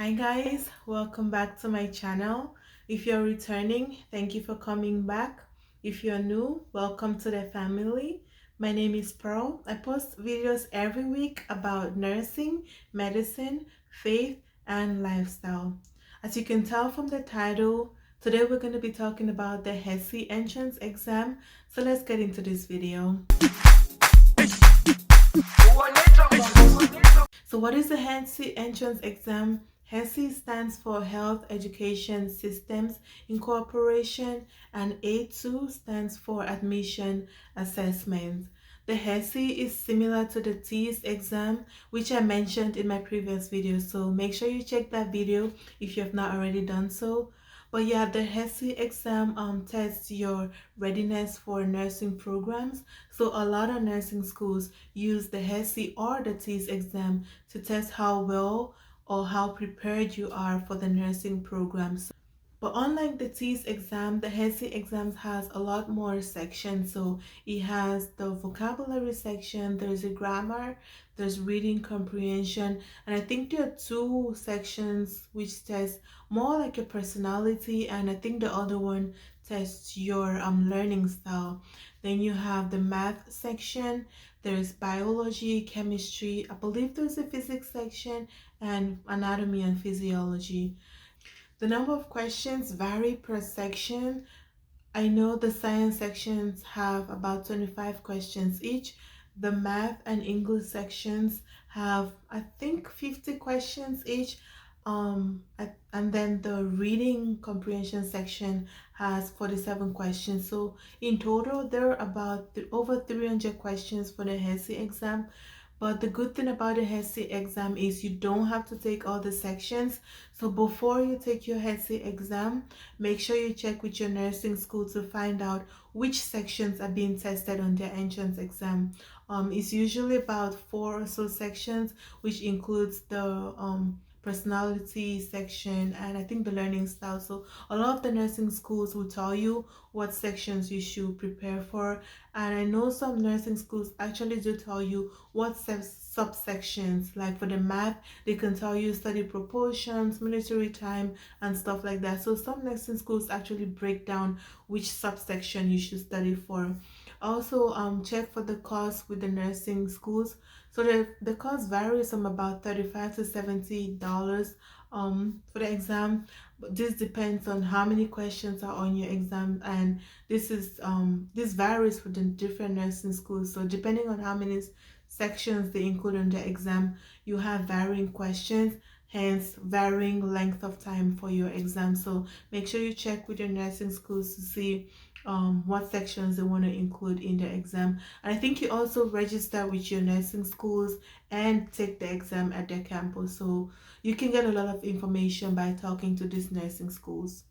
Hi guys, welcome back to my channel. If you're returning, thank you for coming back. If you're new, welcome to the family. My name is Pearl. I post videos every week about nursing, medicine, faith, and lifestyle. As you can tell from the title, today we're going to be talking about the HESI entrance exam. So let's get into this video. So what is the HESI entrance exam? HESI stands for Health Education Systems Incorporation, and A2 stands for Admission Assessment. The HESI is similar to the TEAS exam, which I mentioned in my previous video, so make sure you check that video if you have not already done so. But yeah, the HESI exam tests your readiness for nursing programs. So a lot of nursing schools use the HESI or the TEAS exam to test how well or how prepared you are for the nursing programs. But unlike the TEAS exam, the HESI exams has a lot more sections. So it has the vocabulary section, there's a grammar, there's reading comprehension, and I think there are two sections which test more like your personality, and I think the other one tests your learning style. Then you have the math section, there's biology, chemistry, I believe there's a physics section, and anatomy and physiology. The number of questions vary per section. I know the science sections have about 25 questions each. The math and English sections have, I think, 50 questions each. And then the reading comprehension section has 47 questions. So in total, there are about over 300 questions for the HESI exam. But the good thing about the HESI exam is you don't have to take all the sections. So before you take your HESI exam, make sure you check with your nursing school to find out which sections are being tested on their entrance exam. It's usually about 4 or so sections, which includes the personality section and I think the learning style. So a lot of the nursing schools will tell you what sections you should prepare for, and I know some nursing schools actually do tell you what subsections. Like for the math, they can tell you study proportions, military time, and stuff like that. So some nursing schools actually break down which subsection you should study for. Also, check for the cost with the nursing schools. So the cost varies from about $35 to $70 for the exam. But this depends on how many questions are on your exam, and this varies for the different nursing schools. So depending on how many sections they include on the exam, you have varying questions, hence varying length of time for your exam. So make sure you check with your nursing schools to see what sections they want to include in the exam. And I think you also register with your nursing schools and take the exam at their campus, so you can get a lot of information by talking to these nursing schools.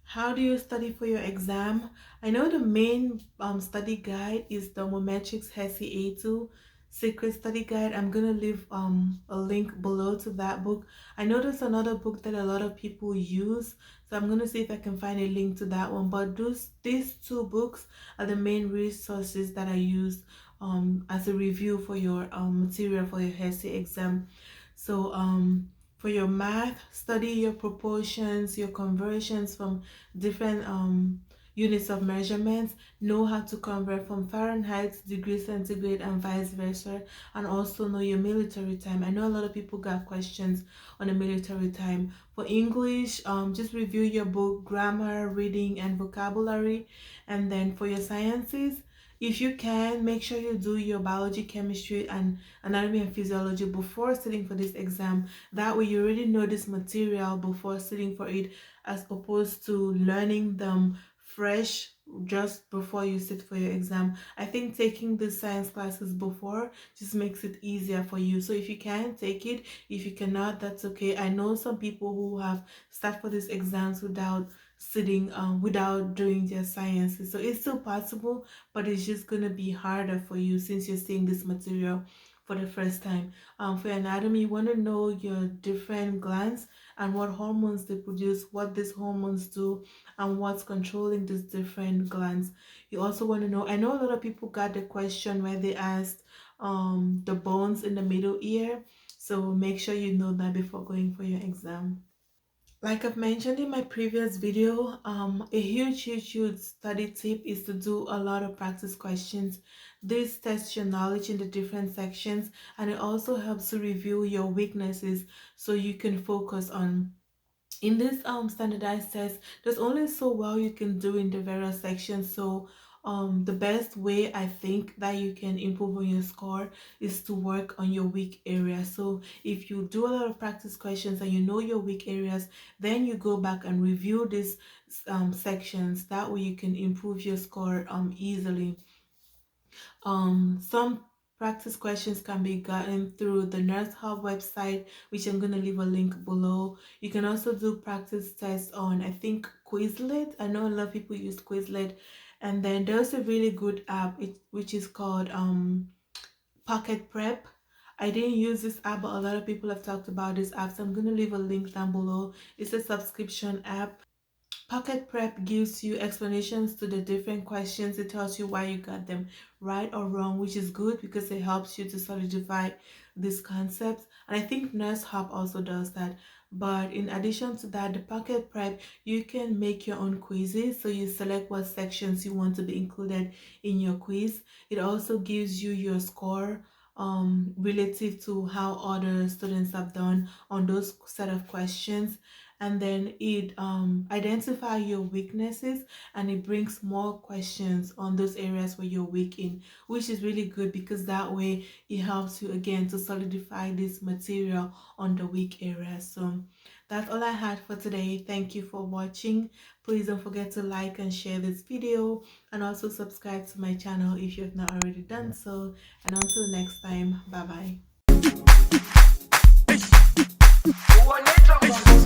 How do you study for your exam? I know the main study guide is the Mometrics HESI A2 Secret Study Guide. I'm gonna leave a link below to that book. I know there's another book that a lot of people use, so I'm gonna see if I can find a link to that one. But these two books are the main resources that I use as a review for your material for your HESI exam. So for your math, study your proportions, your conversions from different units of measurements. Know how to convert from Fahrenheit to degree centigrade and vice versa, and also know your military time. I know a lot of people got questions on the military time. For English, just review your book, grammar, reading, and vocabulary. And then for your sciences, if you can, make sure you do your biology, chemistry, and anatomy and physiology before sitting for this exam. That way you already know this material before sitting for it, as opposed to learning them fresh just before you sit for your exam. I think taking the science classes before just makes it easier for you. So if you can, take it. If you cannot, that's okay. I know some people who have sat for these exams without sitting without doing their sciences, so it's still possible, but it's just gonna be harder for you since you're seeing this material for the first time. For anatomy, you want to know your different glands and what hormones they produce, what these hormones do, and what's controlling these different glands. You also want to know, I know a lot of people got the question where they asked the bones in the middle ear. So make sure you know that before going for your exam. Like I've mentioned in my previous video, a huge study tip is to do a lot of practice questions. This tests your knowledge in the different sections, and it also helps to review your weaknesses so you can focus on. In this standardized test, there's only so well you can do in the various sections. So the best way I think that you can improve on your score is to work on your weak areas. So if you do a lot of practice questions and you know your weak areas, then you go back and review these sections. That way you can improve your score easily. Some practice questions can be gotten through the nursehub website, which I'm going to leave a link below. You can also do practice tests on, I think, Quizlet. I know a lot of people use Quizlet. And then there's a really good app which is called Pocket Prep. I didn't use this app, but a lot of people have talked about this app, so I'm going to leave a link down below. It's a subscription app. Pocket Prep gives you explanations to the different questions. It tells you why you got them right or wrong, which is good because it helps you to solidify these concepts. And I think Nurse Hub also does that. But in addition to that, the Pocket Prep, you can make your own quizzes. So you select what sections you want to be included in your quiz. It also gives you your score relative to how other students have done on those set of questions, and then it identify your weaknesses, and it brings more questions on those areas where you're weak in, which is really good because that way it helps you again to solidify this material on the weak areas. So that's all I had for today. Thank you for watching. Please don't forget to like and share this video, and also subscribe to my channel if you have not already done so. And until next time, bye bye.